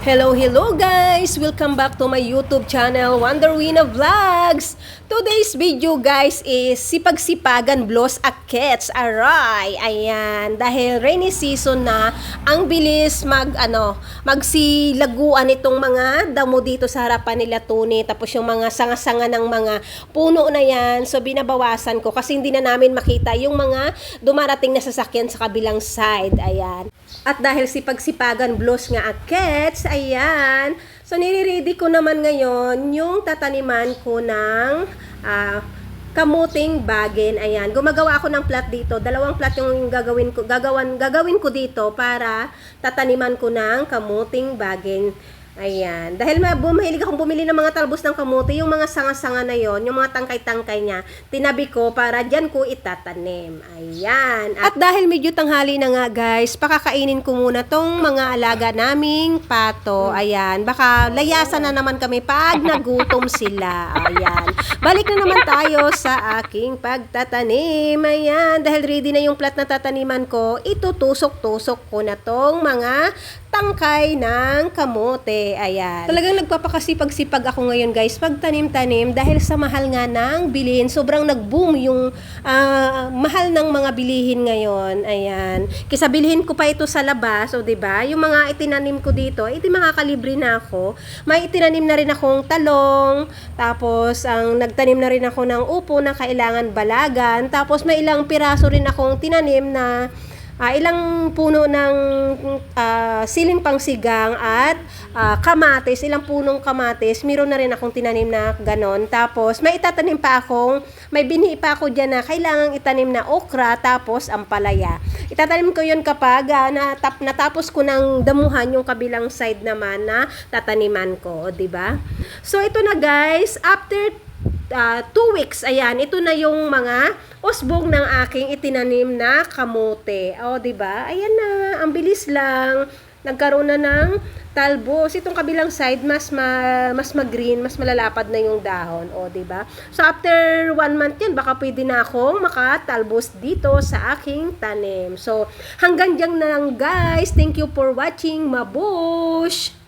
Hello guys! Welcome back to my YouTube channel, Wonderwina Vlogs! Today's video guys is sipag-sipagan blows akets. Aray! Ayan, dahil rainy season na, ang bilis magsilaguan itong mga damo dito sa harapan nila Tony. Tapos yung mga sanga-sanga ng mga puno na yan. So binabawasan ko kasi hindi na namin makita yung mga dumarating na sasakyan sa kabilang side. Ayan. At dahil sipag-sipagan blows nga akets, ayan. So, nire-ready ko naman ngayon yung tataniman ko ng kamuting bagin. Ayan. Gumagawa ako ng plat dito. Dalawang plat yung gagawin ko dito para tataniman ko ng kamuting bagin. Ayan. Dahil mahilig akong bumili ng mga talbos ng kamote, yung mga sanga-sanga na yon, yung mga tangkay-tangkay niya, tinabi ko para dyan ko itatanim. Ayan. At dahil medyo tanghali na nga guys, pakakainin ko muna tong mga alaga naming pato. Ayan. Baka layasan na naman kami pag nagutom sila. Ayan. Balik na naman tayo sa aking pagtatanim. Ayan. Dahil ready na yung plat na tataniman ko, itutusok-tusok ko na tong mga tangkay ng kamote. Ayan. Talagang nagpapakasipag-sipag ako ngayon guys pag tanim-tanim dahil sa mahal nga ng bilihin. Sobrang nag-boom yung mahal ng mga bilihin ngayon. Ayan. Kisa bilhin ko pa ito sa labas, o diba? Yung mga itinanim ko dito, makakalibre na ako. May itinanim na rin akong talong, tapos nagtanim na rin ako ng upo na kailangan balagan, tapos may ilang piraso rin akong tinanim na ilang puno ng siling pangsigang at kamatis, ilang punong kamatis. Meron na rin akong tinanim na ganon. Tapos may itatanim pa akong, may binhi pa ako dyan na kailangang itanim na okra, tapos ampalaya. Itatanim ko yun kapag natapos ko ng damuhan yung kabilang side naman na tataniman ko, diba? So ito na guys, after 2 weeks, ayan, ito na yung mga usbong ng aking itinanim na kamote. O, diba? Ayan na, ang bilis lang. Nagkaroon na ng talbos. Itong kabilang side, mas mag-green, mas malalapad na yung dahon. O, diba? So, after 1 month yan, baka pwede na akong makatalbos dito sa aking tanim. So, hanggang dyan na lang, guys. Thank you for watching. Mabush!